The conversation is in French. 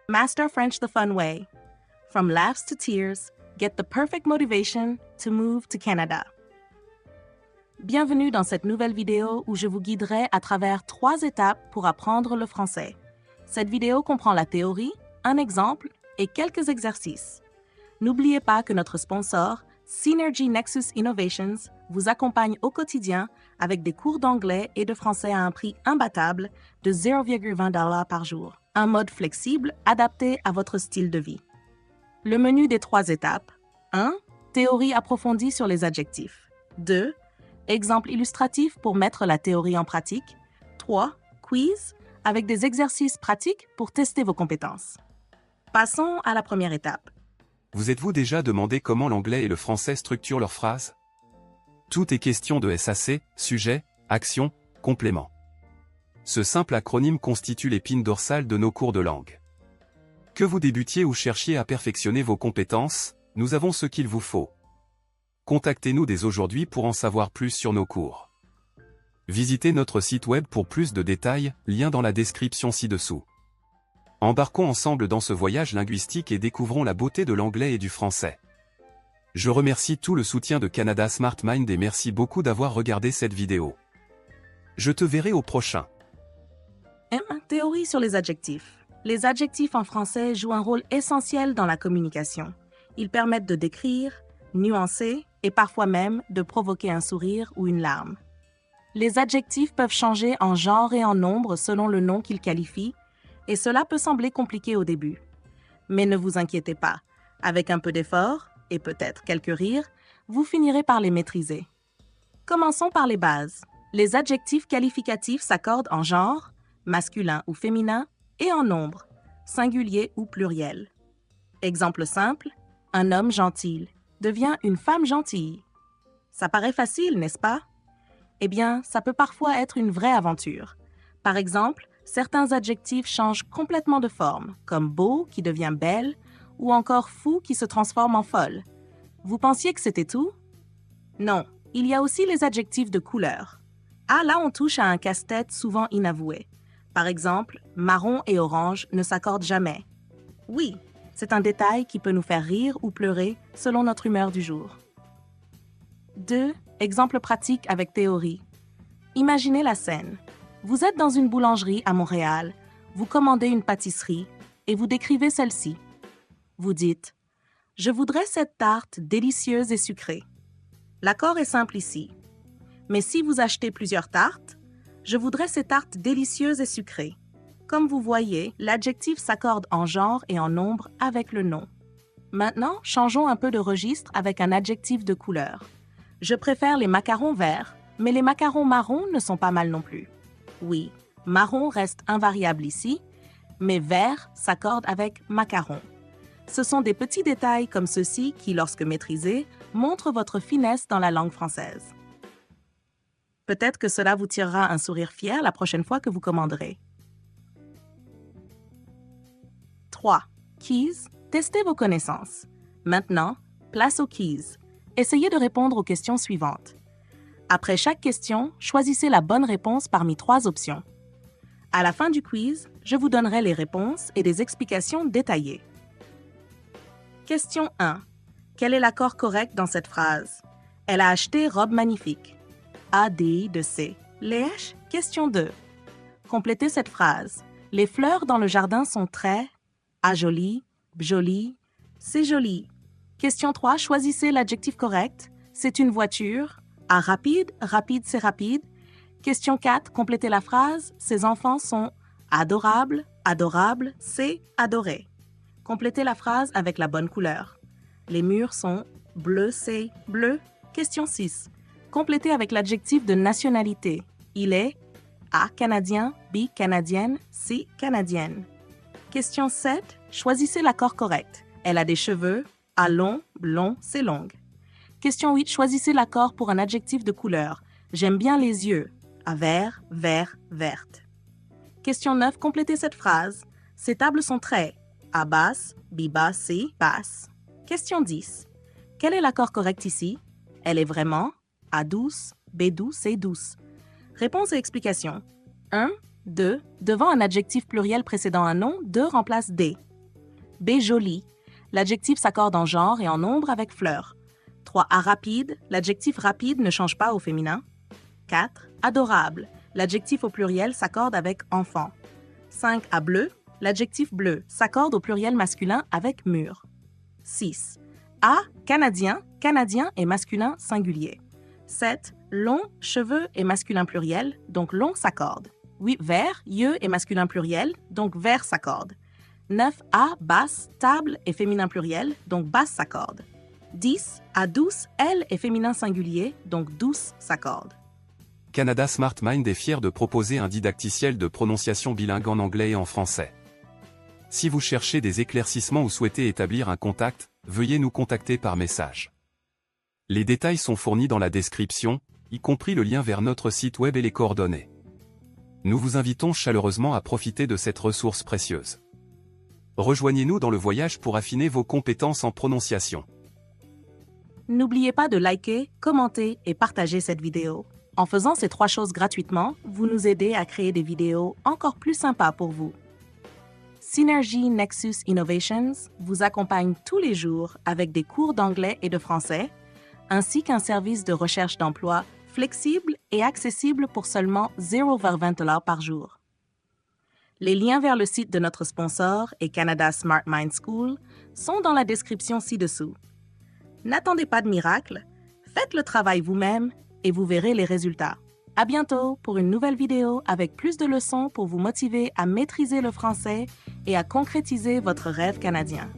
Master French the fun way. From laughs to tears, get the perfect motivation to move to Canada. Bienvenue dans cette nouvelle vidéo où je vous guiderai à travers 3 étapes pour apprendre le français. Cette vidéo comprend la théorie, un exemple et quelques exercices. N'oubliez pas que notre sponsor, Synergy Nexus Innovations, vous accompagne au quotidien avec des cours d'anglais et de français à un prix imbattable de 0,20 $ par jour. Un mode flexible adapté à votre style de vie. Le menu des 3 étapes. 1. Théorie approfondie sur les adjectifs. 2. Exemple illustratif pour mettre la théorie en pratique. 3. Quiz avec des exercices pratiques pour tester vos compétences. Passons à la première étape. Vous êtes-vous déjà demandé comment l'anglais et le français structurent leurs phrases? Tout est question de SAC, sujet, action, complément. Ce simple acronyme constitue l'épine dorsale de nos cours de langue. Que vous débutiez ou cherchiez à perfectionner vos compétences, nous avons ce qu'il vous faut. Contactez-nous dès aujourd'hui pour en savoir plus sur nos cours. Visitez notre site web pour plus de détails, lien dans la description ci-dessous. Embarquons ensemble dans ce voyage linguistique et découvrons la beauté de l'anglais et du français. Je remercie tout le soutien de Canada Smart Mind et merci beaucoup d'avoir regardé cette vidéo. Je te verrai au prochain. Théorie sur les adjectifs. Les adjectifs en français jouent un rôle essentiel dans la communication. Ils permettent de décrire, nuancer et parfois même de provoquer un sourire ou une larme. Les adjectifs peuvent changer en genre et en nombre selon le nom qu'ils qualifient, et cela peut sembler compliqué au début. Mais ne vous inquiétez pas, avec un peu d'effort, et peut-être quelques rires, vous finirez par les maîtriser. Commençons par les bases. Les adjectifs qualificatifs s'accordent en genre, masculin ou féminin, et en nombre, singulier ou pluriel. Exemple simple, un homme gentil devient une femme gentille. Ça paraît facile, n'est-ce pas? Eh bien, ça peut parfois être une vraie aventure. Par exemple, certains adjectifs changent complètement de forme, comme beau qui devient belle, ou encore fou qui se transforme en folle. Vous pensiez que c'était tout? Non, il y a aussi les adjectifs de couleur. Ah, là on touche à un casse-tête souvent inavoué. Par exemple, marron et orange ne s'accordent jamais. Oui, c'est un détail qui peut nous faire rire ou pleurer selon notre humeur du jour. 2. Exemple pratique avec théorie. Imaginez la scène. Vous êtes dans une boulangerie à Montréal, vous commandez une pâtisserie et vous décrivez celle-ci. Vous dites « Je voudrais cette tarte délicieuse et sucrée ». L'accord est simple ici. Mais si vous achetez plusieurs tartes, je voudrais ces tartes délicieuses et sucrées. Comme vous voyez, l'adjectif s'accorde en genre et en nombre avec le nom. Maintenant, changeons un peu de registre avec un adjectif de couleur. Je préfère les macarons verts, mais les macarons marrons ne sont pas mal non plus. Oui, marron reste invariable ici, mais vert s'accorde avec macaron. Ce sont des petits détails comme ceux-ci qui, lorsque maîtrisés, montrent votre finesse dans la langue française. Peut-être que cela vous tirera un sourire fier la prochaine fois que vous commanderez. 3. Keys. Testez vos connaissances. Maintenant, place aux keys. Essayez de répondre aux questions suivantes. Après chaque question, choisissez la bonne réponse parmi 3 options. À la fin du quiz, je vous donnerai les réponses et des explications détaillées. Question 1. Quel est l'accord correct dans cette phrase? Elle a acheté robe magnifique. A, D, de C. Lèche? Question 2. Complétez cette phrase. Les fleurs dans le jardin sont très... A, joli, joli, c'est joli. Question 3. Choisissez l'adjectif correct. C'est une voiture. A, rapide, rapide, c'est rapide. Question 4. Complétez la phrase. Ces enfants sont adorables, adorable, c'est adoré. Complétez la phrase avec la bonne couleur. Les murs sont bleu, c'est bleu. Question 6. Complétez avec l'adjectif de nationalité. Il est A, canadien, B, canadienne, C, canadienne. Question 7. Choisissez l'accord correct. Elle a des cheveux. A, long, blond, c'est longue. Question 8. Choisissez l'accord pour un adjectif de couleur. J'aime bien les yeux. A, vert, vert, verte. Question 9. Complétez cette phrase. Ces tables sont très. A, basse, B, basse, C, basse. Question 10. Quel est l'accord correct ici? Elle est vraiment A, douce, B, douce, C, douce. Réponse et explication. 1, 2. Devant un adjectif pluriel précédant un nom, 2 remplace D. B. Joli. L'adjectif s'accorde en genre et en nombre avec fleur. 3A. Rapide. L'adjectif rapide ne change pas au féminin. 4. Adorable. L'adjectif au pluriel s'accorde avec enfant. 5A. Bleu. L'adjectif bleu s'accorde au pluriel masculin avec mûr. 6. A. Canadien. Canadien est masculin singulier. 7. Long, cheveux est masculin pluriel, donc long s'accorde. 8. Vert, yeux est masculin pluriel, donc vert s'accorde. 9. A. Basse, table est féminin pluriel, donc basse s'accorde. 10. A. Douce, elle est féminin singulier, donc douce s'accorde. Canada Smart Mind est fier de proposer un didacticiel de prononciation bilingue en anglais et en français. Si vous cherchez des éclaircissements ou souhaitez établir un contact, veuillez nous contacter par message. Les détails sont fournis dans la description, y compris le lien vers notre site web et les coordonnées. Nous vous invitons chaleureusement à profiter de cette ressource précieuse. Rejoignez-nous dans le voyage pour affiner vos compétences en prononciation. N'oubliez pas de liker, commenter et partager cette vidéo. En faisant ces 3 choses gratuitement, vous nous aidez à créer des vidéos encore plus sympas pour vous. Synergy Nexus Innovations vous accompagne tous les jours avec des cours d'anglais et de français, ainsi qu'un service de recherche d'emploi flexible et accessible pour seulement 0,20 $ par jour. Les liens vers le site de notre sponsor et Canada Smart Mind School sont dans la description ci-dessous. N'attendez pas de miracle, faites le travail vous-même et vous verrez les résultats. À bientôt pour une nouvelle vidéo avec plus de leçons pour vous motiver à maîtriser le français et à concrétiser votre rêve canadien.